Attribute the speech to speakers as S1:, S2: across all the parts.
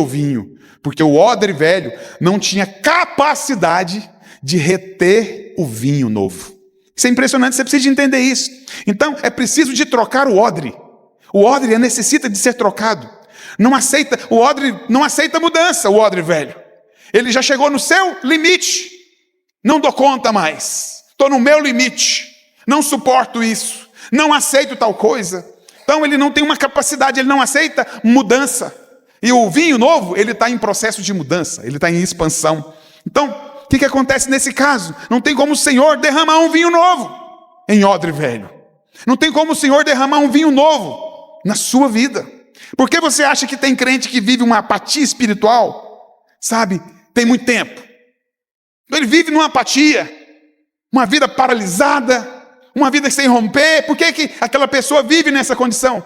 S1: o vinho, porque o odre velho não tinha capacidade de reter o vinho novo. Isso é impressionante, você precisa de entender isso. Então, é preciso de trocar o odre. O odre necessita de ser trocado. O odre não aceita mudança, o odre velho. Ele já chegou no seu limite. Não dou conta mais. Estou no meu limite. Não suporto isso. Não aceito tal coisa. Então ele não tem uma capacidade, ele não aceita mudança. E o vinho novo, ele está em processo de mudança, ele está em expansão. Então, o que acontece nesse caso? Não tem como o Senhor derramar um vinho novo em odre velho. Não tem como o Senhor derramar um vinho novo na sua vida. Por que você acha que tem crente que vive uma apatia espiritual? Sabe, tem muito tempo. Ele vive numa apatia, uma vida paralisada, uma vida sem romper. Por que aquela pessoa vive nessa condição?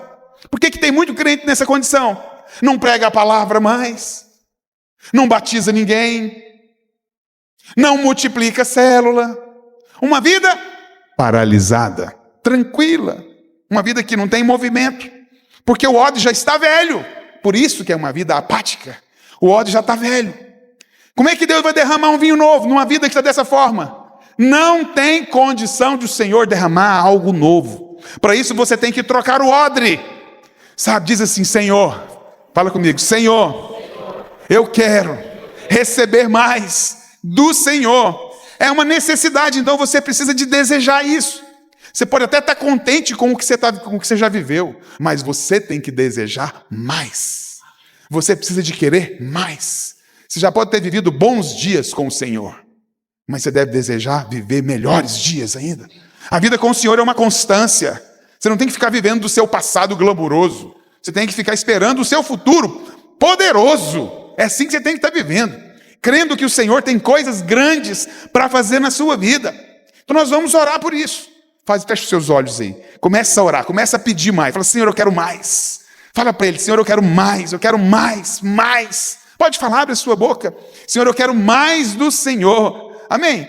S1: Por que tem muito crente nessa condição? Não prega a palavra mais, não batiza ninguém, não multiplica célula. Uma vida paralisada, tranquila, uma vida que não tem movimento, porque o ódio já está velho. Por isso que é uma vida apática. O ódio já está velho. Como é que Deus vai derramar um vinho novo numa vida que está dessa forma? Não tem condição de o Senhor derramar algo novo. Para isso você tem que trocar o odre. Sabe, diz assim: Senhor, fala comigo, Senhor, eu quero receber mais do Senhor. É uma necessidade, então você precisa de desejar isso. Você pode até estar contente com o que você já viveu, mas você tem que desejar mais. Você precisa de querer mais. Você já pode ter vivido bons dias com o Senhor, mas você deve desejar viver melhores dias ainda. A vida com o Senhor é uma constância. Você não tem que ficar vivendo do seu passado glamuroso. Você tem que ficar esperando o seu futuro poderoso. É assim que você tem que estar vivendo, crendo que o Senhor tem coisas grandes para fazer na sua vida. Então nós vamos orar por isso. Fecha os seus olhos aí. Começa a orar, começa a pedir mais. Fala: Senhor, eu quero mais. Fala para Ele: Senhor, eu quero mais, mais. Pode falar, abre a sua boca. Senhor, eu quero mais do Senhor. Amém?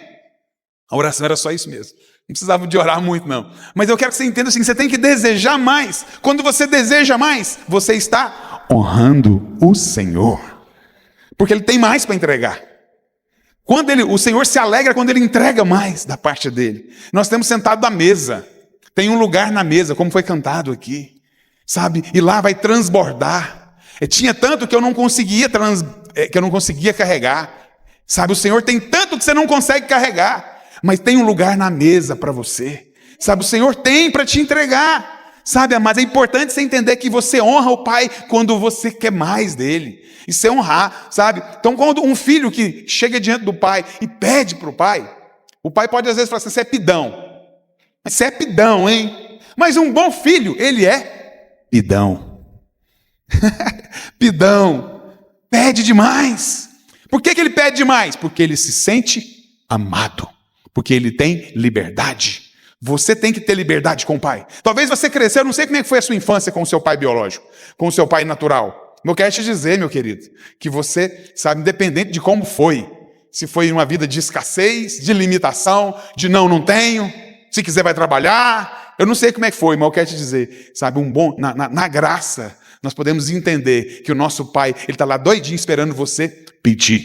S1: A oração era só isso mesmo. Não precisava de orar muito, não. Mas eu quero que você entenda assim: você tem que desejar mais. Quando você deseja mais, você está honrando o Senhor, porque Ele tem mais para entregar. O Senhor se alegra quando Ele entrega mais da parte dEle. Nós temos sentado à mesa. Tem um lugar na mesa, como foi cantado aqui, sabe? E lá vai transbordar. Tinha tanto que eu não conseguia carregar. Sabe, o Senhor tem tanto que você não consegue carregar, mas tem um lugar na mesa para você. Sabe, o Senhor tem para te entregar. Sabe, mas é importante você entender que você honra o Pai quando você quer mais dele. Isso é honrar, sabe? Então, quando um filho que chega diante do pai e pede para o pai pode às vezes falar assim: você é pidão. Mas você é pidão, hein? Mas um bom filho, ele é pidão. Pidão. Pede demais. Por que ele pede demais? Porque ele se sente amado. Porque ele tem liberdade. Você tem que ter liberdade com o pai. Talvez você cresceu, eu não sei como é que foi a sua infância com o seu pai biológico, com o seu pai natural. Eu quero te dizer, meu querido, que você, sabe, independente de como foi, se foi uma vida de escassez, de limitação, de não tenho, se quiser vai trabalhar, eu não sei como é que foi, mas eu quero te dizer, sabe, na graça, nós podemos entender que o nosso pai, ele está lá doidinho esperando você pedir.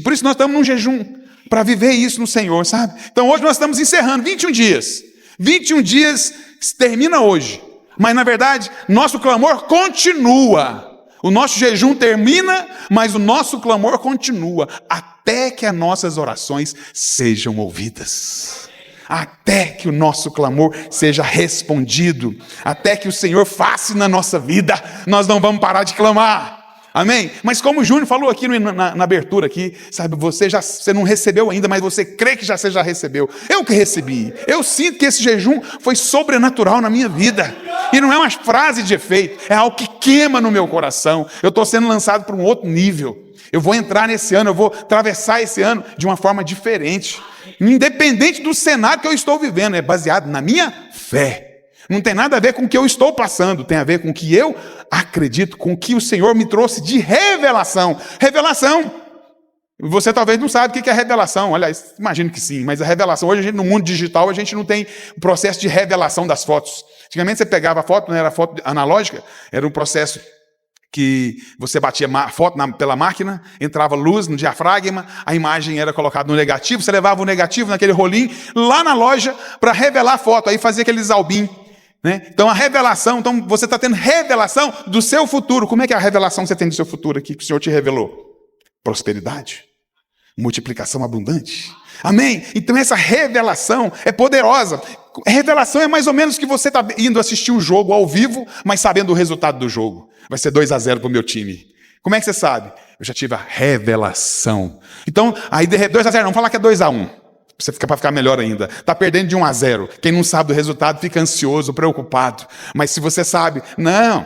S1: Por isso nós estamos num jejum, para viver isso no Senhor, sabe? Então hoje nós estamos encerrando 21 dias. 21 dias termina hoje. Mas na verdade, nosso clamor continua. O nosso jejum termina, mas o nosso clamor continua. Até que as nossas orações sejam ouvidas. Até que o nosso clamor seja respondido. Até que o Senhor faça na nossa vida. Nós não vamos parar de clamar. Amém? Mas como o Júnior falou aqui na abertura aqui, sabe, você não recebeu ainda, mas você crê que você já recebeu. Eu que recebi. Eu sinto que esse jejum foi sobrenatural na minha vida. E não é uma frase de efeito, é algo que queima no meu coração. Eu estou sendo lançado para um outro nível. Eu vou entrar nesse ano, eu vou atravessar esse ano de uma forma diferente. Independente do cenário que eu estou vivendo, é baseado na minha fé. Não tem nada a ver com o que eu estou passando, tem a ver com o que eu acredito, com o que o Senhor me trouxe de revelação. Revelação! Você talvez não sabe o que é revelação. Aliás, imagino que sim, mas a revelação, hoje no mundo digital, a gente não tem o processo de revelação das fotos. Antigamente você pegava a foto, não era foto analógica, era um processo que você batia foto pela máquina, entrava luz no diafragma, a imagem era colocada no negativo, você levava o negativo naquele rolinho lá na loja para revelar a foto, aí fazia aqueles albim, né? Então a revelação, então você está tendo revelação do seu futuro. Como é que é a revelação que você tem do seu futuro aqui, que o Senhor te revelou? Prosperidade, multiplicação abundante. Amém? Então essa revelação é poderosa. Revelação é mais ou menos que você está indo assistir o jogo ao vivo, mas sabendo o resultado do jogo. Vai ser 2-0 para o meu time. Como é que você sabe? Eu já tive a revelação. Então, aí 2-0, vamos falar que é 2-1. Para ficar melhor ainda. Está perdendo de 1-0. Quem não sabe do resultado fica ansioso, preocupado. Mas se você sabe, não,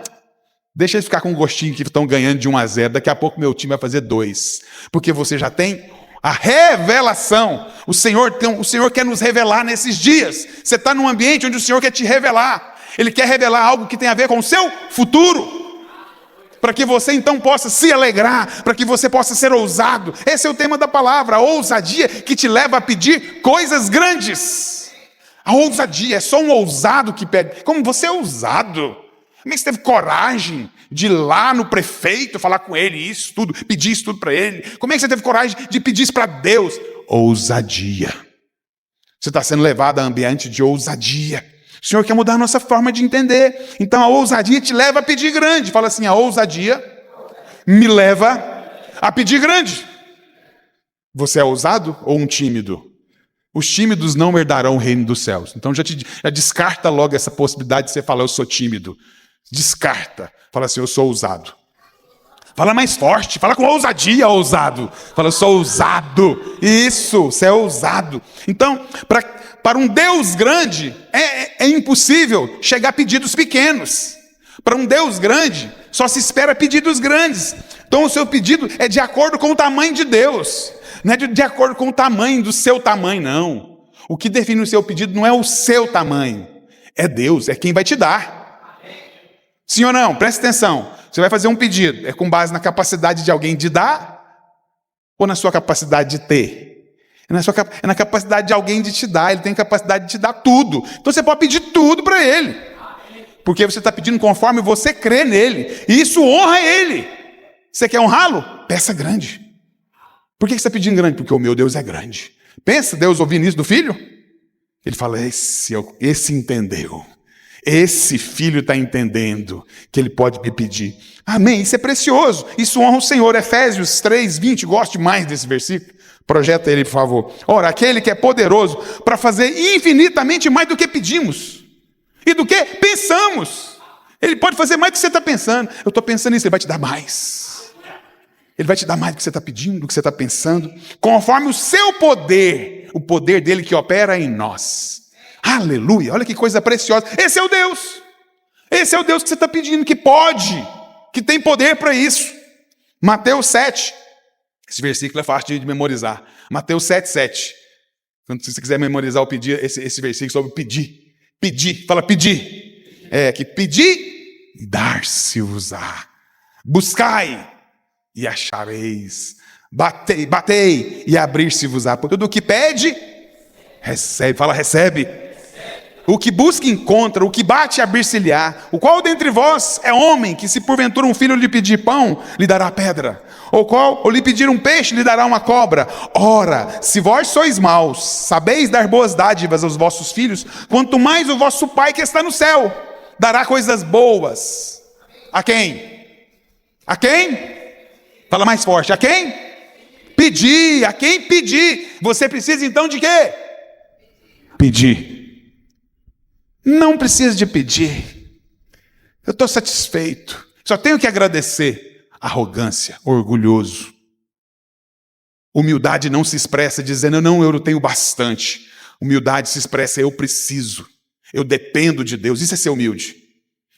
S1: deixa eles ficar com um gostinho que estão ganhando de 1-0. Daqui a pouco meu time vai fazer 2. Porque você já tem a revelação. O Senhor quer nos revelar nesses dias. Você está num ambiente onde o Senhor quer te revelar. Ele quer revelar algo que tem a ver com o seu futuro. Para que você então possa se alegrar, para que você possa ser ousado. Esse é o tema da palavra, a ousadia que te leva a pedir coisas grandes. A ousadia, é só um ousado que pede. Como você é ousado? Como é que você teve coragem de ir lá no prefeito, falar com ele isso tudo, pedir isso tudo para ele? Como é que você teve coragem de pedir isso para Deus? Ousadia. Você está sendo levado a ambiente de ousadia. O Senhor quer mudar a nossa forma de entender. Então a ousadia te leva a pedir grande. Fala assim, a ousadia me leva a pedir grande. Você é ousado ou um tímido? Os tímidos não herdarão o reino dos céus. Então já descarta logo essa possibilidade de você falar, eu sou tímido. Descarta. Fala assim, eu sou ousado. Fala mais forte, fala com ousadia, ousado. Fala, eu sou ousado. Isso, você é ousado. Então, para um Deus grande, é impossível chegar a pedidos pequenos. Para um Deus grande, só se espera pedidos grandes. Então o seu pedido é de acordo com o tamanho de Deus. Não é de acordo com o tamanho do seu tamanho, não. O que define o seu pedido não é o seu tamanho. É Deus, é quem vai te dar. Sim ou não? Presta atenção. Você vai fazer um pedido. É com base na capacidade de alguém de dar ou na sua capacidade de ter? É na capacidade de alguém de te dar. Ele tem capacidade de te dar tudo. Então você pode pedir tudo para ele. Porque você está pedindo conforme você crê nele. E isso honra ele. Você quer honrá-lo? Peça grande. Por que você está pedindo grande? Porque o meu Deus é grande. Pensa, Deus ouvindo isso do filho? Ele fala, esse entendeu. Esse filho está entendendo que ele pode me pedir. Amém, isso é precioso. Isso honra o Senhor. Efésios 3:20, gosto demais desse versículo. Projeta ele, por favor. Ora, aquele que é poderoso para fazer infinitamente mais do que pedimos. E do que pensamos. Ele pode fazer mais do que você está pensando. Eu estou pensando nisso, ele vai te dar mais. Ele vai te dar mais do que você está pedindo, do que você está pensando. Conforme o seu poder, o poder dele que opera em nós. Aleluia, olha que coisa preciosa. Esse é o Deus. Esse é o Deus que você está pedindo, que pode, que tem poder para isso. Mateus 7. Esse versículo é fácil de memorizar. Mateus 7:7. Quando você quiser memorizar o pedir, esse versículo sobre pedir. Pedir, fala pedir. É que pedir e dar-se-vos-á. Buscai e achareis. Batei e abrir-se-vos-á. Tudo o que pede, recebe. Fala recebe. O que busca encontra, o que bate abrir-se-lhe-á. O qual dentre vós é homem que, se porventura um filho lhe pedir pão, lhe dará pedra? Ou lhe pedir um peixe, lhe dará uma cobra? Ora, se vós sois maus, sabeis dar boas dádivas aos vossos filhos, quanto mais o vosso Pai que está no céu dará coisas boas. A quem? A quem? Fala mais forte. A quem? Pedir. A quem pedir? Você precisa então de quê? Pedir. Não precisa de pedir. Eu estou satisfeito. Só tenho que agradecer. Arrogância, orgulhoso. Humildade não se expressa dizendo, não, eu não tenho bastante. Humildade se expressa, eu preciso. Eu dependo de Deus. Isso é ser humilde.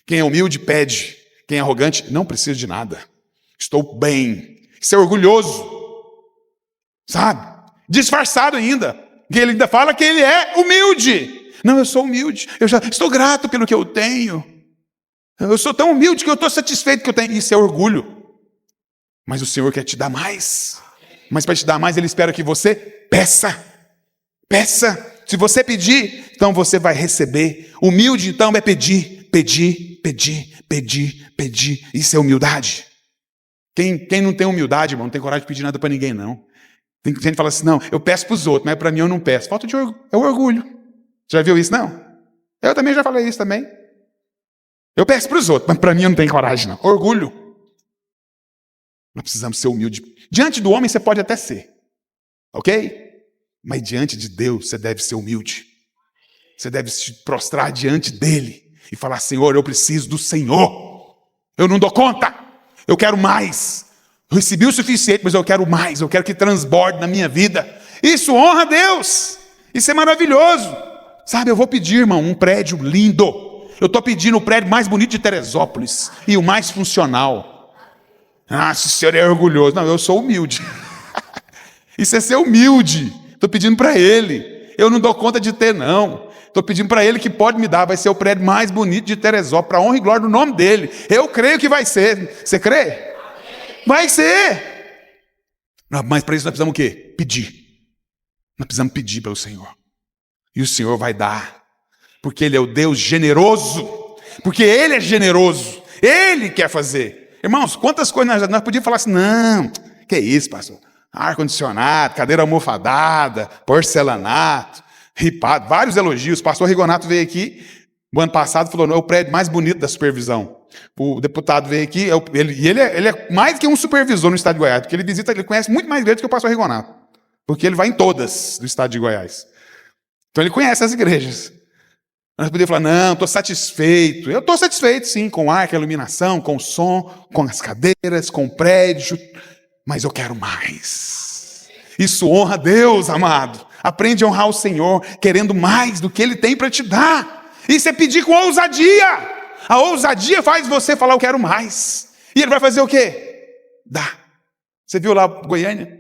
S1: Quem é humilde pede. Quem é arrogante, não precisa de nada. Estou bem. Isso é orgulhoso. Sabe? Disfarçado ainda. Ele ainda fala que ele é humilde. Não, eu sou humilde. Eu já estou grato pelo que eu tenho. Eu sou tão humilde que eu estou satisfeito que eu tenho. Isso é orgulho. Mas o Senhor quer te dar mais. Mas para te dar mais, Ele espera que você peça. Peça. Se você pedir, então você vai receber. Humilde, então, é pedir. pedir. Isso é humildade. Quem não tem humildade, irmão, não tem coragem de pedir nada para ninguém, não. Tem gente que fala assim, não, eu peço para os outros, mas para mim eu não peço. Falta de orgulho, é o orgulho. Já viu isso, não? Eu também já falei isso também. Eu peço para os outros, mas para mim eu não tenho coragem, não. Orgulho. Nós precisamos ser humildes. Diante do homem você pode até ser, ok? Mas diante de Deus você deve ser humilde. Você deve se prostrar diante dele e falar, Senhor, eu preciso do Senhor. Eu não dou conta. Eu quero mais. Eu recebi o suficiente, mas eu quero mais. Eu quero que transborde na minha vida. Isso honra a Deus. Isso é maravilhoso. Sabe, eu vou pedir, irmão, um prédio lindo. Eu estou pedindo o prédio mais bonito de Teresópolis e o mais funcional. Ah, se o senhor é orgulhoso. Não, eu sou humilde. Isso é ser humilde. Estou pedindo para ele. Eu não dou conta de ter, não. Estou pedindo para ele que pode me dar. Vai ser o prédio mais bonito de Teresópolis, para a honra e glória do nome dele. Eu creio que vai ser. Você crê? Vai ser. Mas para isso nós precisamos o quê? Pedir. Nós precisamos pedir pelo Senhor. E o Senhor vai dar. Porque Ele é o Deus generoso. Porque Ele é generoso. Ele quer fazer. Irmãos, quantas coisas nós podíamos falar assim, não, que isso, pastor? Ar-condicionado, cadeira almofadada, porcelanato, ripado, vários elogios. O pastor Rigonato veio aqui, no ano passado, falou, não, é o prédio mais bonito da supervisão. O deputado veio aqui, ele é mais que um supervisor no estado de Goiás, porque ele conhece muito mais igrejas que o pastor Rigonato, porque ele vai em todas do estado de Goiás. Então ele conhece as igrejas. Nós podíamos falar, não, estou satisfeito. Eu estou satisfeito, sim, com o ar, com a iluminação, com o som, com as cadeiras, com o prédio, mas eu quero mais. Isso honra a Deus, amado. Aprende a honrar o Senhor, querendo mais do que Ele tem para te dar. Isso é pedir com ousadia. A ousadia faz você falar, eu quero mais. E Ele vai fazer o quê? Dá. Você viu lá, Goiânia?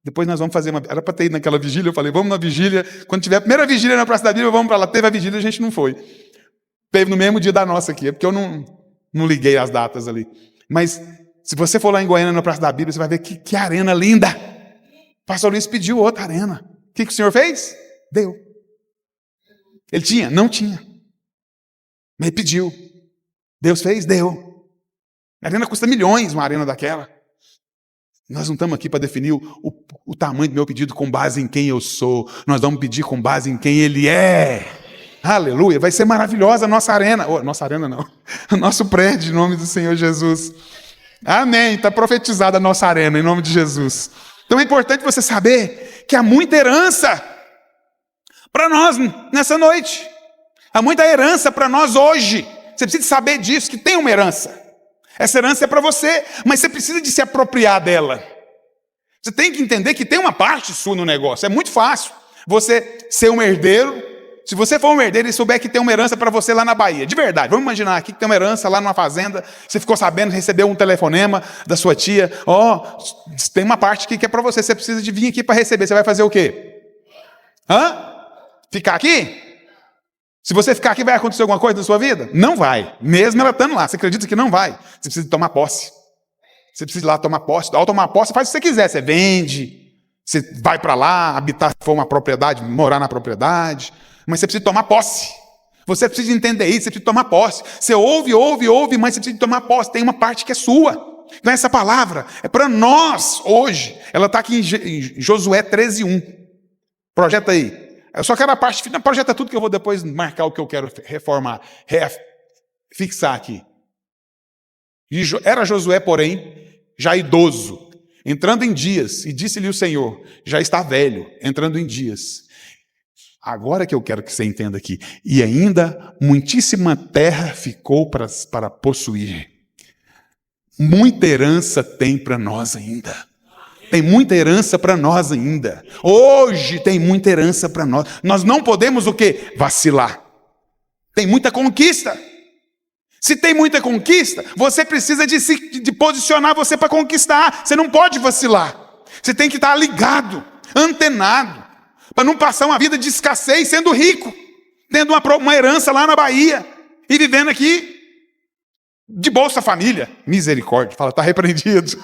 S1: Depois nós vamos fazer uma... Era para ter ido naquela vigília, eu falei, vamos na vigília. Quando tiver a primeira vigília na Praça da Bíblia, vamos para lá. Teve a vigília, a gente não foi. Teve no mesmo dia da nossa aqui, é porque eu não liguei as datas ali. Mas se você for lá em Goiânia, na Praça da Bíblia, você vai ver que arena linda. O pastor Luiz pediu outra arena. O que o senhor fez? Deu. Ele tinha? Não tinha. Mas ele pediu. Deus fez? Deu. A arena custa milhões, uma arena daquela. Nós não estamos aqui para definir o tamanho do meu pedido com base em quem eu sou. Nós vamos pedir com base em quem Ele é. Aleluia. Vai ser maravilhosa a nossa arena. Nossa arena não. O nosso prédio, em nome do Senhor Jesus. Amém. Está profetizada a nossa arena, em nome de Jesus. Então é importante você saber que há muita herança para nós nessa noite. Há muita herança para nós hoje. Você precisa saber disso, que tem uma herança. Essa herança é para você, mas você precisa de se apropriar dela. Você tem que entender que tem uma parte sua no negócio. É muito fácil você ser um herdeiro. Se você for um herdeiro e souber que tem uma herança para você lá na Bahia, de verdade, vamos imaginar aqui que tem uma herança lá numa fazenda, você ficou sabendo, recebeu um telefonema da sua tia, tem uma parte aqui que é para você, você precisa de vir aqui para receber. Você vai fazer o quê? Ficar aqui? Se você ficar aqui, vai acontecer alguma coisa na sua vida? Não vai. Mesmo ela estando lá. Você acredita que não vai? Você precisa tomar posse. Você precisa ir lá tomar posse. Ao tomar posse, você faz o que você quiser. Você vende, você vai para lá, habitar, se for uma propriedade, morar na propriedade. Mas você precisa tomar posse. Você precisa entender isso, você precisa tomar posse. Você ouve, mas você precisa tomar posse. Tem uma parte que é sua. Então essa palavra é para nós hoje. Ela está aqui em Josué 13:1. Projeta aí. Eu só quero a parte final, projeta tudo que eu vou depois marcar o que eu quero reformar, fixar aqui. Era Josué, porém, já idoso, entrando em dias, e disse-lhe o Senhor, já está velho, entrando em dias. Agora que eu quero que você entenda aqui, e ainda muitíssima terra ficou para possuir. Muita herança tem para nós ainda. Tem muita herança para nós ainda. Hoje tem muita herança para nós. Nós não podemos o quê? Vacilar. Tem muita conquista. Se tem muita conquista, você precisa de posicionar você para conquistar. Você não pode vacilar. Você tem que estar ligado, antenado, para não passar uma vida de escassez sendo rico, tendo uma herança lá na Bahia e vivendo aqui de Bolsa Família. Misericórdia. Fala, está repreendido.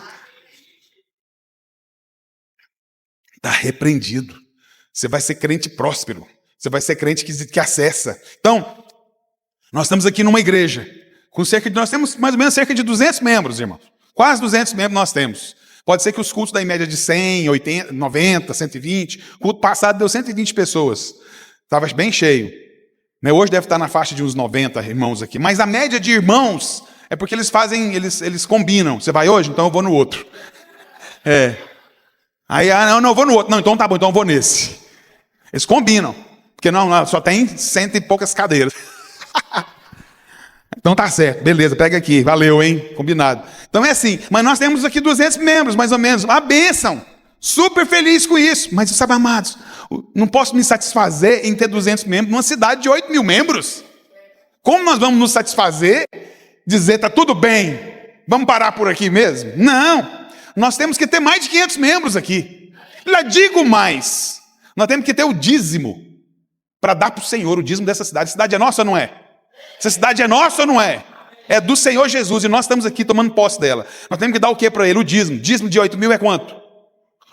S1: Está repreendido. Você vai ser crente próspero. Você vai ser crente que acessa. Então, Nós estamos aqui numa igreja, nós temos mais ou menos cerca de 200 membros, irmãos. Quase 200 membros nós temos. Pode ser que os cultos da média de 100, 80, 90, 120. O culto passado deu 120 pessoas. Estava bem cheio. Hoje deve estar na faixa de uns 90 irmãos aqui. Mas a média de irmãos é porque eles combinam. Você vai hoje? Então eu vou no outro. Aí, não, eu vou no outro. Não, então tá bom, então eu vou nesse. Eles combinam. Porque não, só tem 100 e poucas cadeiras. Então tá certo, beleza, pega aqui, valeu, hein? Combinado. Então é assim, mas nós temos aqui 200 membros, mais ou menos. Uma bênção. Super feliz com isso. Mas, sabe, amados, não posso me satisfazer em ter 200 membros numa cidade de 8 mil membros. Como nós vamos nos satisfazer, dizer, tá tudo bem, vamos parar por aqui mesmo? Não, nós temos que ter mais de 500 membros aqui. Já digo mais, nós temos que ter o dízimo para dar para o Senhor, o dízimo dessa cidade. A cidade é nossa ou não é? Essa cidade é nossa ou não é? É do Senhor Jesus e nós estamos aqui tomando posse dela. Nós temos que dar o que para ele? O dízimo. Dízimo de 8 mil é quanto?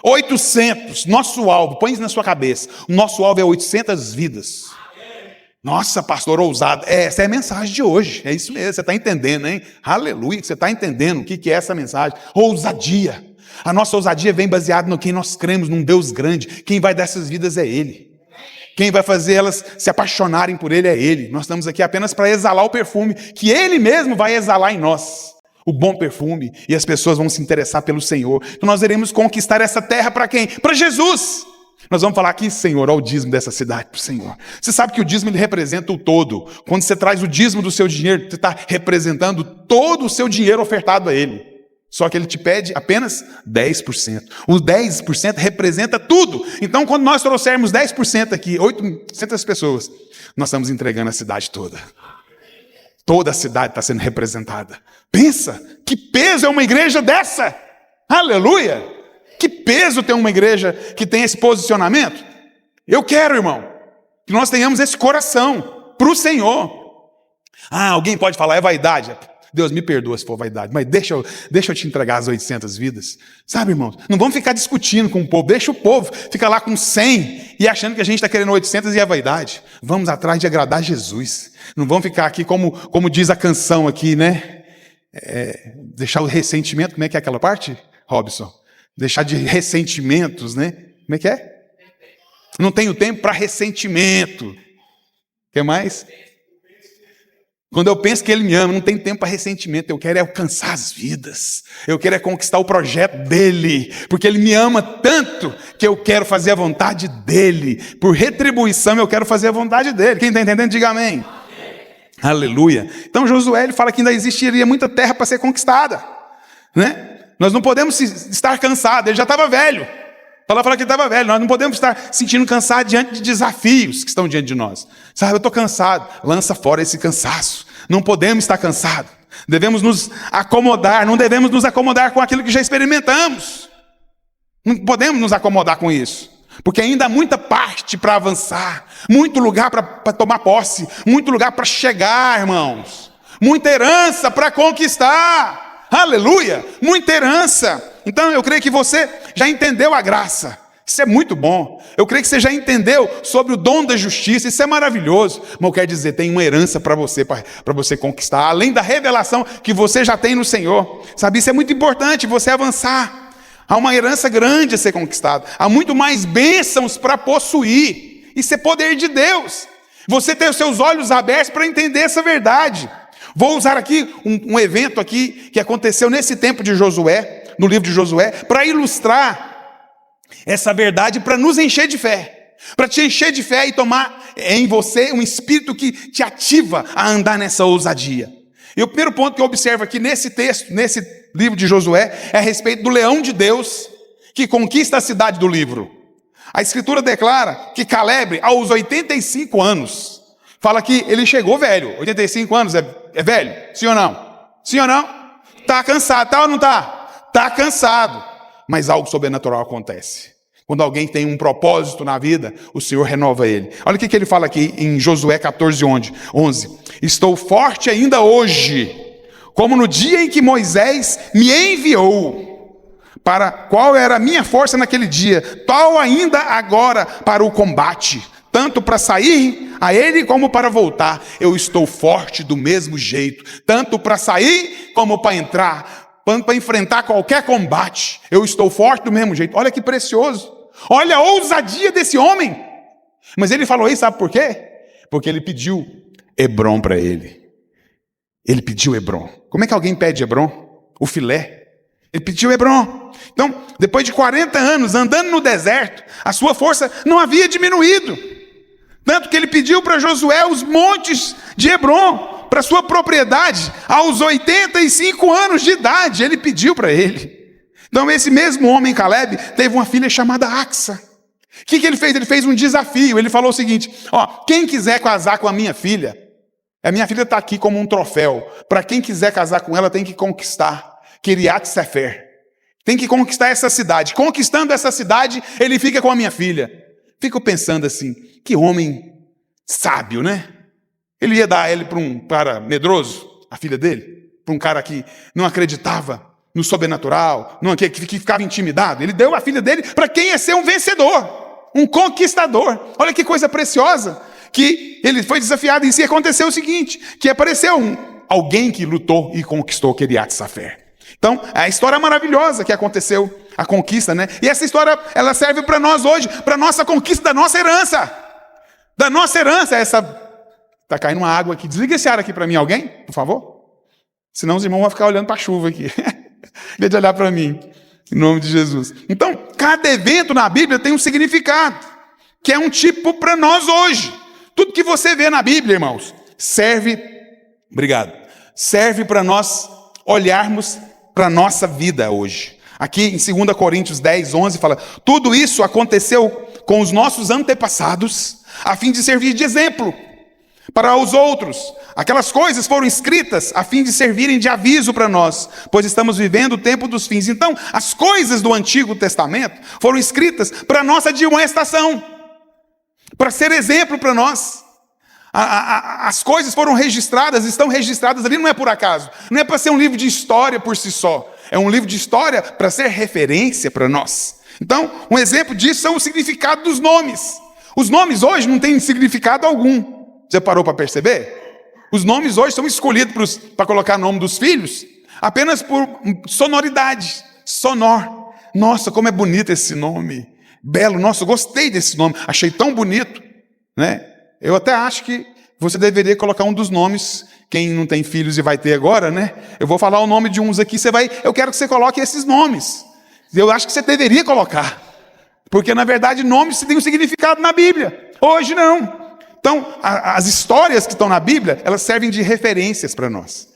S1: 800. Nosso alvo, põe isso na sua cabeça. O nosso alvo é 800 vidas. Nossa, pastor, ousado. Essa é a mensagem de hoje. É isso mesmo, você está entendendo, hein? Aleluia, você está entendendo o que é essa mensagem. Ousadia. A nossa ousadia vem baseada no quem nós cremos, num Deus grande. Quem vai dar essas vidas é Ele. Quem vai fazer elas se apaixonarem por Ele é Ele. Nós estamos aqui apenas para exalar o perfume que Ele mesmo vai exalar em nós. O bom perfume. E as pessoas vão se interessar pelo Senhor. Então nós iremos conquistar essa terra para quem? Para Jesus. Nós vamos falar aqui, Senhor, olha o dízimo dessa cidade para o Senhor. Você sabe que o dízimo ele representa o todo. Quando você traz o dízimo do seu dinheiro, você está representando todo o seu dinheiro ofertado a Ele. Só que Ele te pede apenas 10%. Os 10% representa tudo. Então, quando nós trouxermos 10% aqui, 800 pessoas, nós estamos entregando a cidade toda. Toda a cidade está sendo representada. Pensa, que peso é uma igreja dessa? Aleluia! Que peso tem uma igreja que tem esse posicionamento? Eu quero, irmão, que nós tenhamos esse coração para o Senhor. Alguém pode falar, é vaidade. Deus me perdoa se for vaidade, mas deixa eu te entregar as 800 vidas. Sabe, irmãos, não vamos ficar discutindo com o povo. Deixa o povo ficar lá com 100 e achando que a gente está querendo 800 e é vaidade. Vamos atrás de agradar Jesus. Não vamos ficar aqui como diz a canção aqui, né? Deixar o ressentimento, como é que é aquela parte, Robson? Deixar de ressentimentos, né? Como é que é? Não tenho tempo para ressentimento. Quer mais? Quando eu penso que Ele me ama, não tem tempo para ressentimento. Eu quero alcançar as vidas. Eu quero conquistar o projeto dEle. Porque Ele me ama tanto que eu quero fazer a vontade dEle. Por retribuição, eu quero fazer a vontade dEle. Quem está entendendo, diga amém. Aleluia. Então Josué ele fala que ainda existiria muita terra para ser conquistada. Né? Nós não podemos estar cansados. Ele já estava velho. Ela fala que ele estava velho. Nós não podemos estar sentindo cansado diante de desafios que estão diante de nós. Sabe, eu estou cansado. Lança fora esse cansaço. Não podemos estar cansados. Devemos nos acomodar. Não devemos nos acomodar com aquilo que já experimentamos. Não podemos nos acomodar com isso. Porque ainda há muita parte para avançar. Muito lugar para tomar posse. Muito lugar para chegar, irmãos. Muita herança para conquistar. Aleluia! Muita herança. Então eu creio que você já entendeu a graça. Isso é muito bom. Eu creio que você já entendeu sobre o dom da justiça. Isso é maravilhoso. Mas eu quero dizer, tem uma herança para você conquistar. Além da revelação que você já tem no Senhor. Sabe, isso é muito importante, você avançar. Há uma herança grande a ser conquistada. Há muito mais bênçãos para possuir. Isso é poder de Deus. Você tem os seus olhos abertos para entender essa verdade. Vou usar aqui um evento aqui que aconteceu nesse tempo de Josué. No livro de Josué, para ilustrar essa verdade, para nos encher de fé, para te encher de fé e tomar em você um espírito que te ativa a andar nessa ousadia. E o primeiro ponto que eu observo aqui nesse texto, nesse livro de Josué, é a respeito do leão de Deus que conquista a cidade do livro. A Escritura declara que Caleb, aos 85 anos, fala que ele chegou velho. 85 anos é velho? Sim ou não? Sim ou não? Está cansado, tá ou não está? Está cansado, mas algo sobrenatural acontece. Quando alguém tem um propósito na vida, o Senhor renova ele. Olha o que ele fala aqui em Josué 14:11. Estou forte ainda hoje, como no dia em que Moisés me enviou. Para qual era a minha força naquele dia, tal ainda agora para o combate. tanto para sair a ele como para voltar. Eu estou forte do mesmo jeito, tanto para sair como para entrar, para enfrentar qualquer combate. Eu estou forte do mesmo jeito. Olha que precioso. Olha a ousadia desse homem. Mas ele falou isso, sabe por quê? Porque ele pediu Hebrom para ele. Ele pediu Hebrom. Como é que alguém pede Hebrom? O filé. Ele pediu Hebrom. Então, depois de 40 anos andando no deserto, a sua força não havia diminuído. Tanto que ele pediu para Josué os montes de Hebrom, para sua propriedade, aos 85 anos de idade. Ele pediu para ele. Então, esse mesmo homem, Caleb, teve uma filha chamada Axa. O que ele fez? Ele fez um desafio. Ele falou o seguinte: quem quiser casar com a minha filha está aqui como um troféu. Para quem quiser casar com ela, tem que conquistar Kiriat Sefer. Tem que conquistar essa cidade. Conquistando essa cidade, ele fica com a minha filha. Fico pensando assim, que homem sábio, né? Ele ia dar ele para um cara medroso, a filha dele, para um cara que não acreditava no sobrenatural, que ficava intimidado. Ele deu a filha dele para quem ia ser um vencedor, um conquistador. Olha que coisa preciosa, que ele foi desafiado em si. Aconteceu o seguinte, que apareceu alguém que lutou e conquistou Kiriat Sefer. Então, a história maravilhosa que aconteceu, a conquista, né? E essa história, ela serve para nós hoje, para a nossa conquista da nossa herança. Da nossa herança, Tá caindo uma água aqui. Desliga esse ar aqui para mim, alguém, por favor. Senão os irmãos vão ficar olhando para a chuva aqui. Em vez de olhar para mim, em nome de Jesus. Então, cada evento na Bíblia tem um significado, que é um tipo para nós hoje. Tudo que você vê na Bíblia, irmãos, serve para nós olharmos para a nossa vida hoje. Aqui em 2 Coríntios 10, 11 fala: tudo isso aconteceu com os nossos antepassados, a fim de servir de exemplo para os outros. Aquelas coisas foram escritas a fim de servirem de aviso para nós, pois estamos vivendo o tempo dos fins. Então, as coisas do Antigo Testamento foram escritas para a nossa admoestação, para ser exemplo para nós. As coisas foram registradas, estão registradas ali, não é por acaso. Não é para ser um livro de história por si só. É um livro de história para ser referência para nós. Então, um exemplo disso são o significado dos nomes. Os nomes hoje não têm significado algum. Você parou para perceber? Os nomes hoje são escolhidos para colocar o nome dos filhos apenas por sonoridade. Sonor. Nossa, como é bonito esse nome. Belo. Nossa, gostei desse nome. Achei tão bonito, né? Eu até acho que você deveria colocar um dos nomes, quem não tem filhos e vai ter agora, né? Eu vou falar o nome de uns aqui, eu quero que você coloque esses nomes. Eu acho que você deveria colocar. Porque, na verdade, nomes têm um significado na Bíblia. Hoje, não. Então, as histórias que estão na Bíblia, elas servem de referências para nós.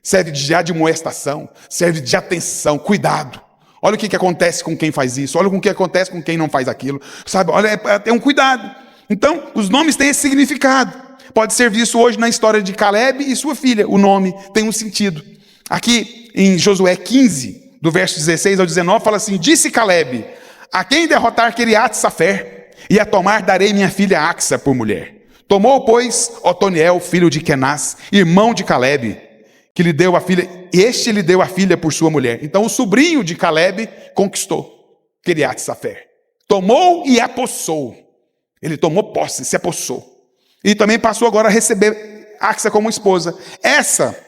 S1: Serve de admoestação, serve de atenção, cuidado. Olha o que acontece com quem faz isso, olha o que acontece com quem não faz aquilo. Sabe, olha, é um cuidado. Então, os nomes têm esse significado. Pode ser visto hoje na história de Caleb e sua filha. O nome tem um sentido. Aqui em Josué 15, do verso 16 ao 19, fala assim: disse Caleb: a quem derrotar Kiriat Sefer, e a tomar darei minha filha Axa por mulher. Tomou, pois, Otoniel, filho de Kenaz, irmão de Caleb, que lhe deu a filha, este lhe deu a filha por sua mulher. Então o sobrinho de Caleb conquistou Kiriat Sefer. Tomou e apossou. Ele tomou posse, se apossou. E também passou agora a receber Axa como esposa. Essa,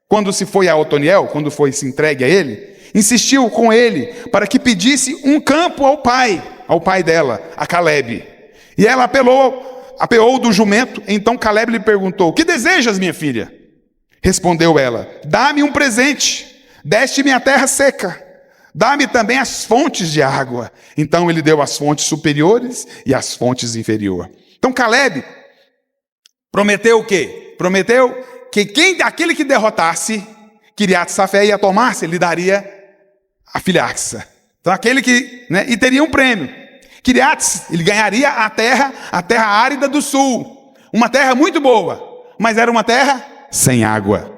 S1: quando se foi a Otoniel, quando foi se entregue a ele, insistiu com ele para que pedisse um campo ao pai dela, a Caleb. E ela apeou do jumento. Então Caleb lhe perguntou: que desejas, minha filha? Respondeu ela: dá-me um presente, deste-me a terra seca, dá-me também as fontes de água. Então ele deu as fontes superiores e as fontes inferiores. Então Caleb prometeu o quê? Prometeu que aquele que derrotasse Kiriat Sefer e a tomasse, lhe daria a filha Axa. Então aquele que, né, e teria um prêmio. Kiriat, ele ganharia a terra árida do sul. Uma terra muito boa, mas era uma terra sem água.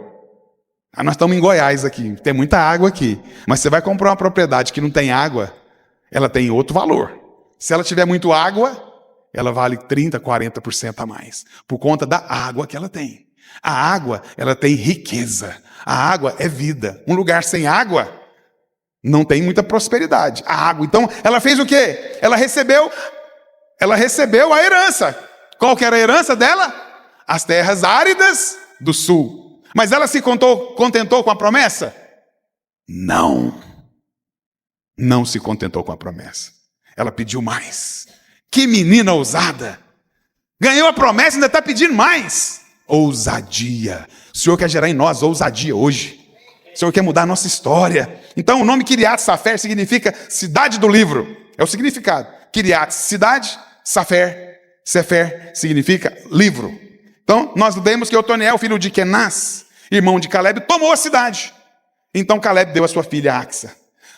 S1: Nós estamos em Goiás aqui, tem muita água aqui. Mas você vai comprar uma propriedade que não tem água, ela tem outro valor. Se ela tiver muito água, ela vale 30%, 40% a mais. Por conta da água que ela tem. A água, ela tem riqueza. A água é vida. Um lugar sem água não tem muita prosperidade. A água, então, ela fez o quê? Ela recebeu a herança. Qual que era a herança dela? As terras áridas do sul. Mas ela se contentou com a promessa? Não. Não se contentou com a promessa. Ela pediu mais. Que menina ousada. Ganhou a promessa e ainda está pedindo mais. Ousadia. O Senhor quer gerar em nós ousadia hoje. O Senhor quer mudar a nossa história. Então o nome Kiriat Safer significa cidade do livro. É o significado. Kiriat, cidade. Safer, Sefer, significa livro. Então nós vemos que Otoniel, filho de Kenaz, irmão de Caleb, tomou a cidade. Então Caleb deu a sua filha Axa.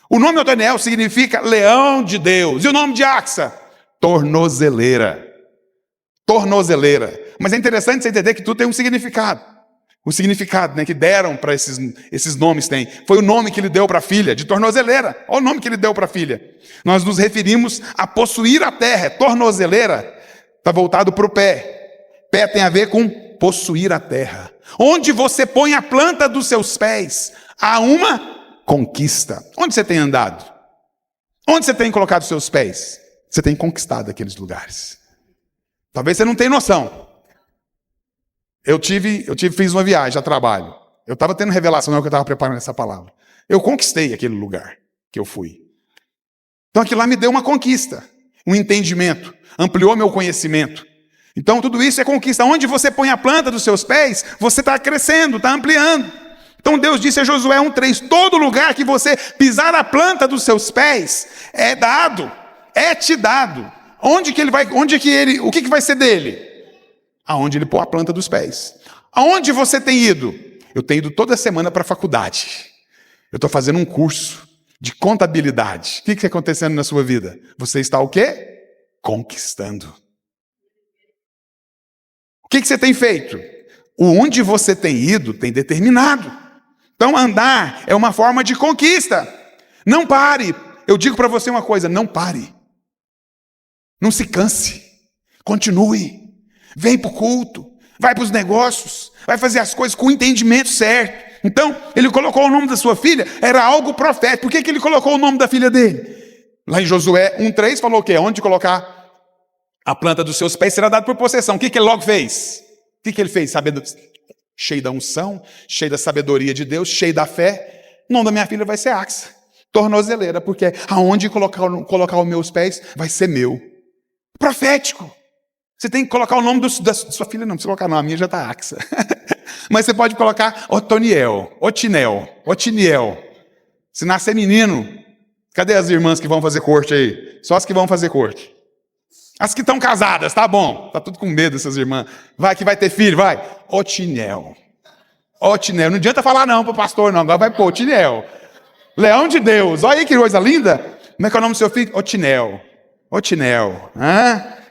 S1: O nome Otoniel significa leão de Deus. E o nome de Axa? Tornozeleira. Tornozeleira. Mas é interessante você entender que tudo tem um significado. O significado, né, que deram para esses nomes tem. Foi o nome que ele deu para a filha, de tornozeleira. Olha o nome que ele deu para a filha. Nós nos referimos a possuir a terra. Tornozeleira está voltado para o pé. Pé tem a ver com possuir a terra. Onde você põe a planta dos seus pés, há uma conquista. Onde você tem andado? Onde você tem colocado os seus pés? Você tem conquistado aqueles lugares. Talvez você não tenha noção. Eu fiz uma viagem a trabalho. Eu estava tendo revelação na hora que eu estava preparando essa palavra. Eu conquistei aquele lugar que eu fui. Então aquilo lá me deu uma conquista, um entendimento, ampliou meu conhecimento. Então tudo isso é conquista. Onde você põe a planta dos seus pés, você está crescendo, está ampliando. Então Deus disse a Josué 1:3, todo lugar que você pisar a planta dos seus pés é dado, é te dado. O que vai ser dele? Aonde ele pôr a planta dos pés. Aonde você tem ido? Eu tenho ido toda semana para a faculdade. Eu estou fazendo um curso de contabilidade. O que está acontecendo na sua vida? Você está o quê? Conquistando. O que você tem feito? Onde você tem ido tem determinado. Então andar é uma forma de conquista. Não pare. Eu digo para você uma coisa, não pare. Não se canse. Continue. Vem para o culto, vai para os negócios, vai fazer as coisas com o entendimento certo. Então, ele colocou o nome da sua filha, era algo profético. Por que ele colocou o nome da filha dele? Lá em Josué 1:3 falou o quê? Onde colocar a planta dos seus pés será dado por possessão. O que ele logo fez? O que ele fez? Cheio da unção, cheio da sabedoria de Deus, cheio da fé. O nome da minha filha vai ser Axa, tornozeleira, porque aonde colocar os meus pés vai ser meu. Profético. Você tem que colocar o nome da sua filha, não precisa colocar não, a minha já está Axa. Mas você pode colocar Otoniel, Otiniel. Se nascer menino, cadê as irmãs que vão fazer corte aí? Só as que vão fazer corte. As que estão casadas, tá bom. Tá tudo com medo essas irmãs. Vai que vai ter filho, vai. Otiniel. Otiniel. Não adianta falar não para o pastor não, agora vai pôr Otiniel. Leão de Deus. Olha aí que coisa linda. Como é que é o nome do seu filho? Otiniel. Otiniel.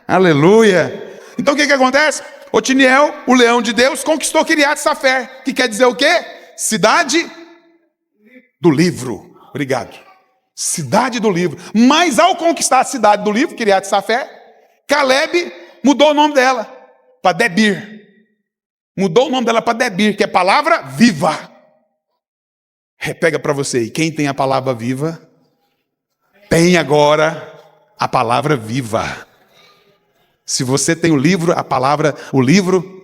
S1: Aleluia. Então o que acontece? Otiniel, o leão de Deus, conquistou Kiriat Safer, que quer dizer o quê? Cidade do livro. Obrigado. Cidade do livro. Mas ao conquistar a cidade do livro, Kiriat Safer, Caleb mudou o nome dela para Debir. Mudou o nome dela para Debir, que é palavra viva. Repega para você aí. Quem tem a palavra viva, tem agora a palavra viva. Se você tem o livro, a palavra do livro,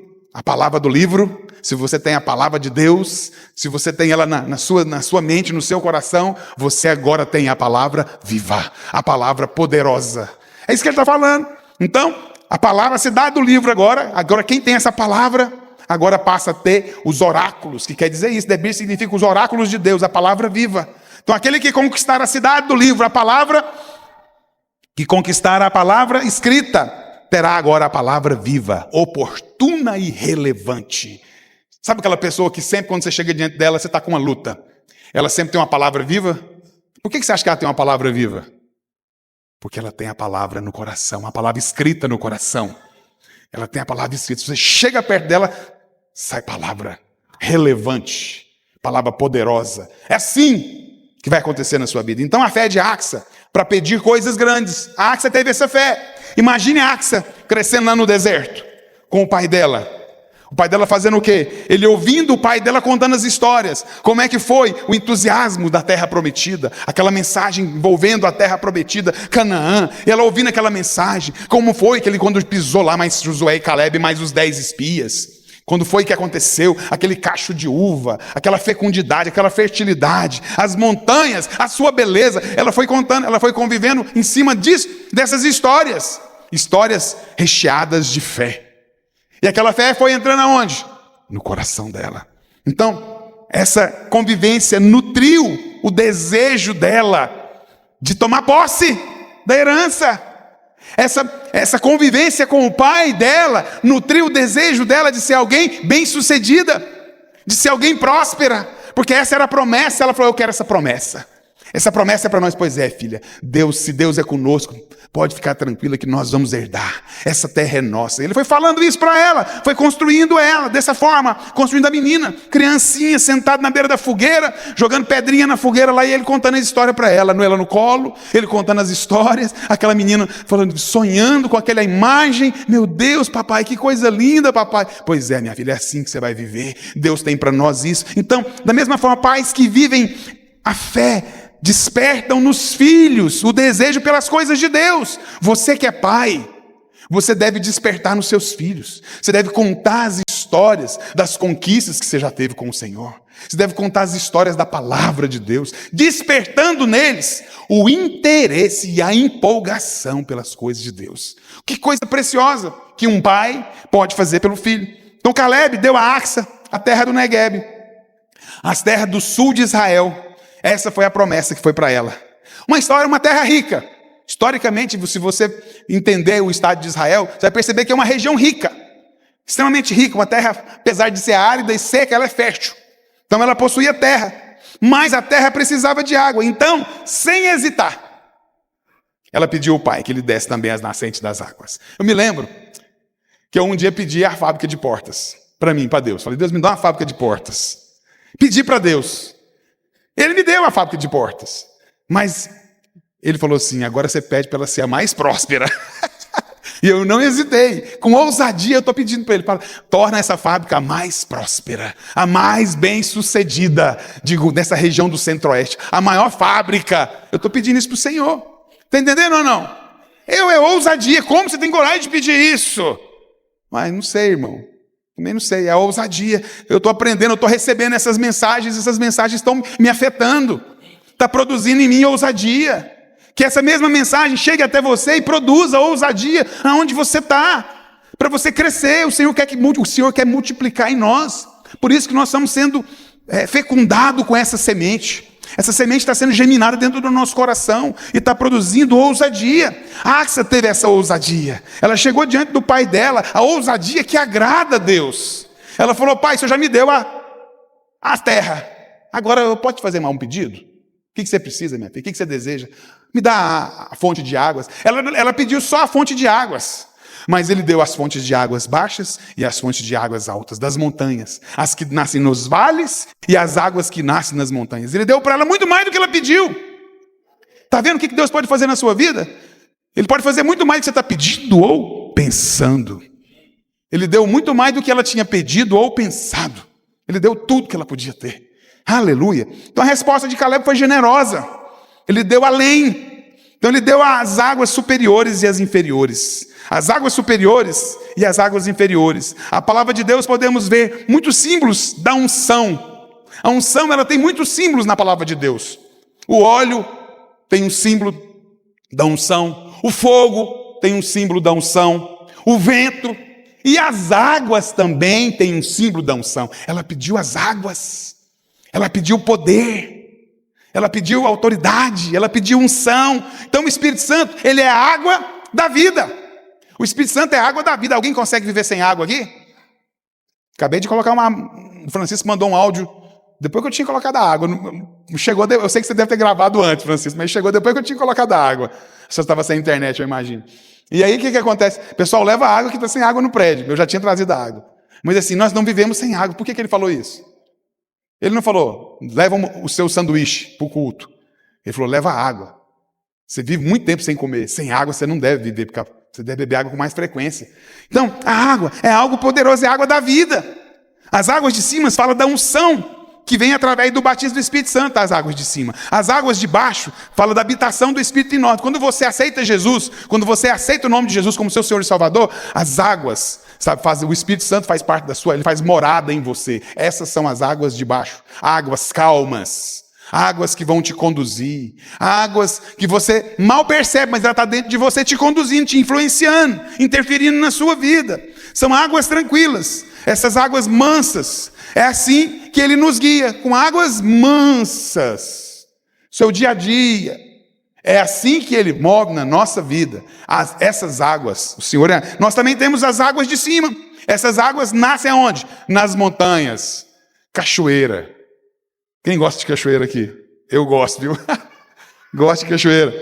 S1: se você tem a palavra de Deus, se você tem ela na sua mente, no seu coração, você agora tem a palavra viva, a palavra poderosa. É isso que ele está falando. Então, a palavra se dá do livro agora quem tem essa palavra, agora passa a ter os oráculos, que quer dizer isso, Debir significa os oráculos de Deus, a palavra viva. Então, aquele que conquistar a cidade do livro, que conquistar a palavra escrita, terá agora a palavra viva, oportuna e relevante. Sabe aquela pessoa que sempre quando você chega diante dela, você está com uma luta? Ela sempre tem uma palavra viva? Por que você acha que ela tem uma palavra viva? Porque ela tem a palavra no coração, a palavra escrita no coração. Ela tem a palavra escrita. Se você chega perto dela, sai palavra relevante, palavra poderosa. É assim que vai acontecer na sua vida. Então a fé de Axa, para pedir coisas grandes. A Axa teve essa fé. Imagine a Axa crescendo lá no deserto, com o pai dela. O pai dela fazendo o quê? Ele ouvindo o pai dela contando as histórias. Como é que foi o entusiasmo da terra prometida? Aquela mensagem envolvendo a terra prometida, Canaã. E ela ouvindo aquela mensagem. Como foi que ele quando pisou lá, mais Josué e Caleb, mais os 10 espias? Quando foi que aconteceu? Aquele cacho de uva, aquela fecundidade, aquela fertilidade, as montanhas, a sua beleza. Ela foi contando, ela foi convivendo em cima disso, dessas histórias. Histórias recheadas de fé. E aquela fé foi entrando aonde? No coração dela. Então, essa convivência nutriu o desejo dela de tomar posse da herança. Essa convivência com o pai dela nutriu o desejo dela de ser alguém bem-sucedida, de ser alguém próspera, porque essa era a promessa. Ela falou: eu quero essa promessa. Essa promessa é para nós. Pois é, filha, se Deus é conosco, pode ficar tranquila que nós vamos herdar. Essa terra é nossa. Ele foi falando isso para ela, foi construindo ela dessa forma, construindo a menina, criancinha, sentada na beira da fogueira, jogando pedrinha na fogueira lá, e ele contando a história para ela no colo, ele contando as histórias, aquela menina falando, sonhando com aquela imagem. Meu Deus, papai, que coisa linda, papai. Pois é, minha filha, é assim que você vai viver. Deus tem para nós isso. Então, da mesma forma, pais que vivem a fé despertam nos filhos o desejo pelas coisas de Deus. Você que é pai, você deve despertar nos seus filhos. Você deve contar as histórias das conquistas que você já teve com o Senhor. Você deve contar as histórias da palavra de Deus, despertando neles o interesse e a empolgação pelas coisas de Deus. Que coisa preciosa que um pai pode fazer pelo filho. Então Caleb deu a Axa, a terra do Neguebe, as terras do sul de Israel. Essa foi a promessa que foi para ela. Uma terra rica. Historicamente, se você entender o estado de Israel, você vai perceber que é uma região rica. Extremamente rica. Uma terra, apesar de ser árida e seca, ela é fértil. Então ela possuía terra. Mas a terra precisava de água. Então, sem hesitar, ela pediu ao pai que lhe desse também as nascentes das águas. Eu me lembro que eu um dia pedi a fábrica de portas. Para mim, para Deus. Falei: Deus, me dá uma fábrica de portas. Pedi para Deus. Ele me deu a fábrica de portas, mas ele falou assim: agora você pede para ela ser a mais próspera. E eu não hesitei, com ousadia eu estou pedindo para ele: torna essa fábrica a mais próspera, a mais bem-sucedida, digo, nessa região do centro-oeste, a maior fábrica. Eu estou pedindo isso para o Senhor. Está entendendo ou não? É ousadia. Como você tem coragem de pedir isso? Mas não sei, irmão. Também não sei, é a ousadia. Eu estou aprendendo, eu estou recebendo essas mensagens estão me afetando. Está produzindo em mim ousadia. Que essa mesma mensagem chegue até você e produza ousadia aonde você está. Para você crescer, o Senhor quer multiplicar em nós. Por isso que nós estamos sendo fecundados com essa semente. Essa semente está sendo geminada dentro do nosso coração e está produzindo ousadia. A Axa teve essa ousadia. Ela chegou diante do pai dela, a ousadia que agrada a Deus. Ela falou: pai, o senhor já me deu a terra. Agora eu posso te fazer mais um pedido? O que você precisa, minha filha? O que você deseja? Me dá a fonte de águas. Ela pediu só a fonte de águas. Mas ele deu as fontes de águas baixas e as fontes de águas altas, das montanhas, as que nascem nos vales e as águas que nascem nas montanhas. Ele deu para ela muito mais do que ela pediu. Está vendo o que Deus pode fazer na sua vida? Ele pode fazer muito mais do que você está pedindo ou pensando. Ele deu muito mais do que ela tinha pedido ou pensado. Ele deu tudo que ela podia ter. Aleluia. Então a resposta de Caleb foi generosa. Ele deu além. Então ele deu as águas superiores e as inferiores. As águas superiores e as águas inferiores. A palavra de Deus podemos ver muitos símbolos da unção. A unção, ela tem muitos símbolos na palavra de Deus. O óleo tem um símbolo da unção. O fogo tem um símbolo da unção. O vento e as águas também têm um símbolo da unção. Ela pediu as águas. Ela pediu poder. Ela pediu autoridade, ela pediu unção. Então o Espírito Santo, ele é a água da vida. O Espírito Santo é a água da vida. Alguém consegue viver sem água aqui? Acabei de colocar O Francisco mandou um áudio, depois que eu tinha colocado a água. Chegou, eu sei que você deve ter gravado antes, Francisco, mas chegou depois que eu tinha colocado a água. Você estava sem internet, eu imagino. E aí o que acontece? O pessoal leva a água que está sem água no prédio. Eu já tinha trazido a água. Mas assim, nós não vivemos sem água. Por que ele falou isso? Ele não falou: leva o seu sanduíche para o culto. Ele falou: leva água. Você vive muito tempo sem comer. Sem água você não deve viver, Você deve beber água com mais frequência. Então, a água é algo poderoso, é a água da vida. As águas de cima falam da unção que vem através do batismo do Espírito Santo, as águas de cima. As águas de baixo falam da habitação do Espírito em nós. Quando você aceita Jesus, quando você aceita o nome de Jesus como seu Senhor e Salvador, as águas, sabe, o Espírito Santo faz parte da sua, ele faz morada em você. Essas são as águas de baixo. Águas calmas. Águas que vão te conduzir, águas que você mal percebe, mas ela está dentro de você te conduzindo, te influenciando, interferindo na sua vida. São águas tranquilas, essas águas mansas. É assim que ele nos guia, com águas mansas. Seu dia a dia. É assim que ele move na nossa vida. Essas águas, o Senhor nós também temos as águas de cima. Essas águas nascem aonde? Nas montanhas. Cachoeira. Quem gosta de cachoeira aqui? Eu gosto, viu? Gosto de cachoeira.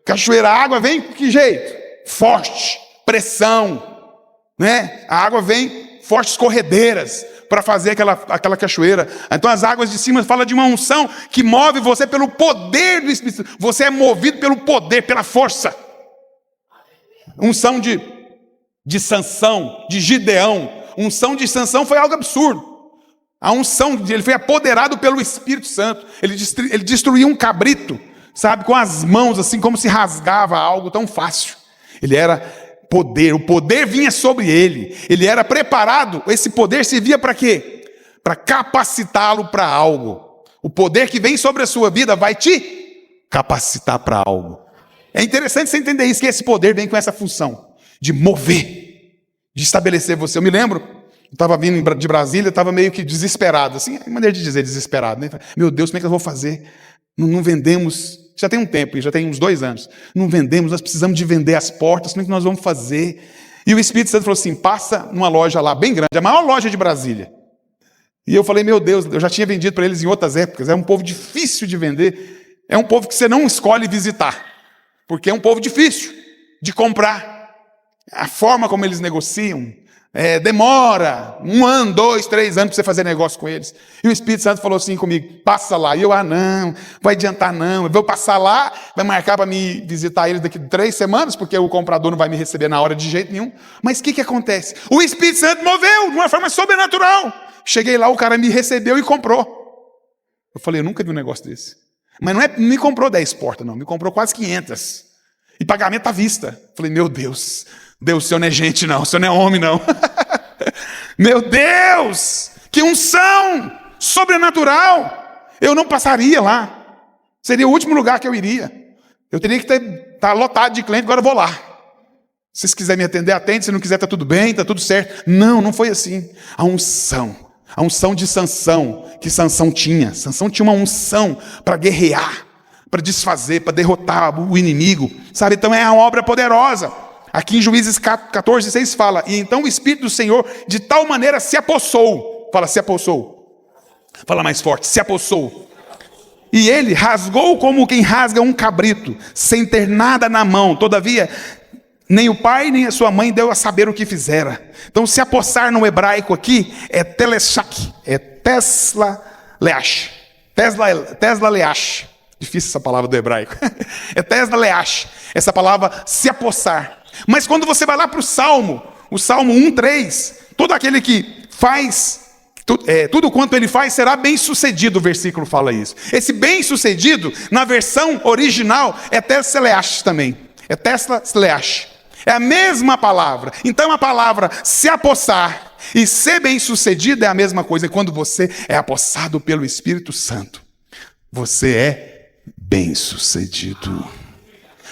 S1: Cachoeira, a água vem de que jeito? Forte, pressão, né? A água vem fortes corredeiras para fazer aquela cachoeira. Então as águas de cima falam de uma unção que move você pelo poder do Espírito. Você é movido pelo poder, pela força. Unção de Sansão, de Gideão. Unção de Sansão foi algo absurdo. A unção, ele foi apoderado pelo Espírito Santo. Ele destruiu um cabrito, sabe, com as mãos, assim como se rasgava algo tão fácil. Ele era poder, o poder vinha sobre ele. Ele era preparado, esse poder servia para quê? Para capacitá-lo para algo. O poder que vem sobre a sua vida vai te capacitar para algo. É interessante você entender isso, que esse poder vem com essa função de mover, de estabelecer você. Eu me lembro, eu estava vindo de Brasília, estava meio que desesperado, assim, é maneira de dizer desesperado, né? Meu Deus, como é que eu vou fazer? Não vendemos, já tem um tempo, já tem uns 2 anos, não vendemos, nós precisamos de vender as portas, como é que nós vamos fazer? E o Espírito Santo falou assim, passa numa loja lá, bem grande, a maior loja de Brasília. E eu falei, meu Deus, eu já tinha vendido para eles em outras épocas, é um povo difícil de vender, é um povo que você não escolhe visitar, porque é um povo difícil de comprar. A forma como eles negociam, demora 1 ano, 2, 3 anos para você fazer negócio com eles. E o Espírito Santo falou assim comigo, passa lá. E eu, não, vai adiantar não. Eu vou passar lá, vai marcar para me visitar eles daqui a 3 semanas, porque o comprador não vai me receber na hora de jeito nenhum. Mas o que acontece? O Espírito Santo moveu de uma forma sobrenatural. Cheguei lá, o cara me recebeu e comprou. Eu falei, eu nunca vi um negócio desse. Mas não me comprou 10 portas, não. Me comprou quase 500. E pagamento à vista. Eu falei, meu Deus, o Senhor não é gente não, o Senhor não é homem não. Meu Deus, que unção sobrenatural. Eu não passaria lá. Seria o último lugar que eu iria. Eu teria que estar lotado de cliente, agora eu vou lá. Se vocês quiserem me atender, atende. Se não quiser, está tudo bem, está tudo certo. Não foi assim. A unção de Sansão, que Sansão tinha. Sansão tinha uma unção para guerrear, para desfazer, para derrotar o inimigo. Sabe? Então é uma obra poderosa. Aqui em Juízes 14:6 fala, e então o Espírito do Senhor de tal maneira se apossou. Fala, se apossou. Fala mais forte, se apossou. E ele rasgou como quem rasga um cabrito, sem ter nada na mão. Todavia, nem o pai nem a sua mãe deu a saber o que fizera. Então, se apossar no hebraico aqui é teleshak, é tesla-leash. Tesla-leash. Difícil essa palavra do hebraico. É tesla-leash. Essa palavra se apossar. Mas quando você vai lá para o Salmo 1:3, todo aquele que faz, tudo quanto ele faz será bem sucedido, o versículo fala isso. Esse bem sucedido, na versão original, é tesla-leash também. É tesla-leash. É a mesma palavra. Então a palavra se apossar e ser bem sucedido é a mesma coisa. Quando você é apossado pelo Espírito Santo, você é bem sucedido.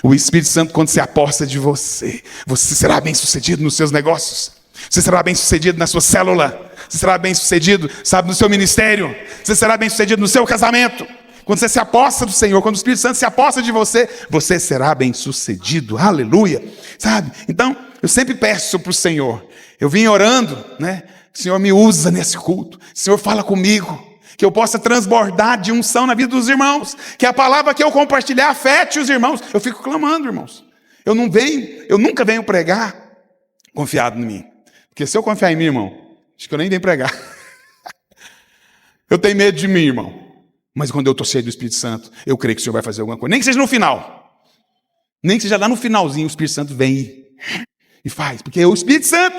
S1: O Espírito Santo, quando se aposta de você, você será bem sucedido nos seus negócios. Você será bem sucedido na sua célula. Você será bem sucedido, sabe, no seu ministério. Você será bem sucedido no seu casamento. Quando você se aposta do Senhor, quando o Espírito Santo se aposta de você, você será bem sucedido. Aleluia. Sabe? Então, eu sempre peço para o Senhor. Eu vim orando, né? O Senhor me usa nesse culto. O Senhor fala comigo. Que eu possa transbordar de unção na vida dos irmãos. Que a palavra que eu compartilhar afete os irmãos. Eu fico clamando, irmãos. Eu nunca venho pregar confiado em mim. Porque se eu confiar em mim, irmão, acho que eu nem venho pregar. Eu tenho medo de mim, irmão. Mas quando eu estou cheio do Espírito Santo, eu creio que o Senhor vai fazer alguma coisa. Nem que seja no final. Nem que seja lá no finalzinho, o Espírito Santo vem E faz, porque é o Espírito Santo.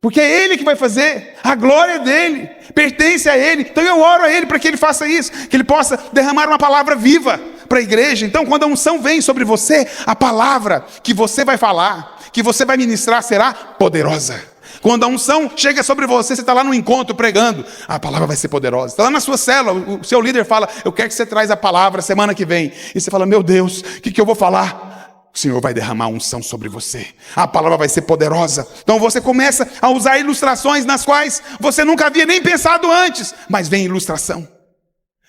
S1: Porque é Ele que vai fazer. A glória é dele, pertence a Ele. Então eu oro a Ele para que Ele faça isso, que Ele possa derramar uma palavra viva para a igreja. Então quando a unção vem sobre você, a palavra que você vai falar, que você vai ministrar, será poderosa. Quando a unção chega sobre você, você está lá no encontro pregando, a palavra vai ser poderosa. Está lá na sua célula, o seu líder fala, eu quero que você traz a palavra semana que vem. E você fala, meu Deus, o que eu vou falar? O Senhor vai derramar unção sobre você. A palavra vai ser poderosa. Então você começa a usar ilustrações nas quais você nunca havia nem pensado antes. Mas vem ilustração,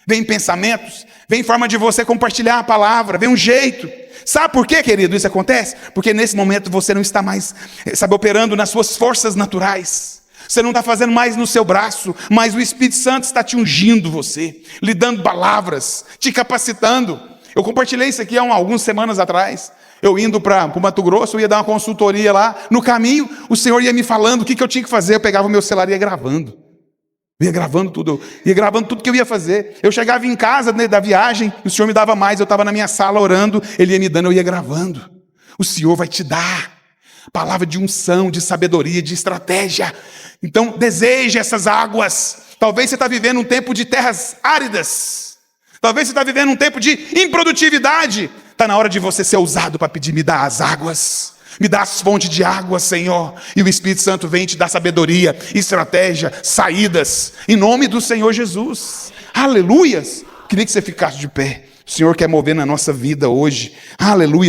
S1: vem pensamentos, vem forma de você compartilhar a palavra, vem um jeito. Sabe por quê, querido, isso acontece? Porque nesse momento você não está mais, operando nas suas forças naturais. Você não está fazendo mais no seu braço, mas o Espírito Santo está te ungindo você, lhe dando palavras, te capacitando. Eu compartilhei isso aqui há algumas semanas atrás. Eu indo para o Mato Grosso, eu ia dar uma consultoria lá. No caminho, o Senhor ia me falando o que eu tinha que fazer. Eu pegava o meu celular e ia gravando. Eu ia gravando tudo, que eu ia fazer. Eu chegava em casa, né, da viagem, o Senhor me dava mais, eu estava na minha sala orando, Ele ia me dando, eu ia gravando. O Senhor vai te dar palavra de unção, de sabedoria, de estratégia. Então deseje essas águas. Talvez você está vivendo um tempo de terras áridas. Talvez você está vivendo um tempo de improdutividade. Está na hora de você ser ousado para pedir, me dá as águas. Me dá as fontes de água, Senhor. E o Espírito Santo vem te dar sabedoria, estratégia, saídas. Em nome do Senhor Jesus. Aleluias. Queria que você ficasse de pé. O Senhor quer mover na nossa vida hoje. Aleluia.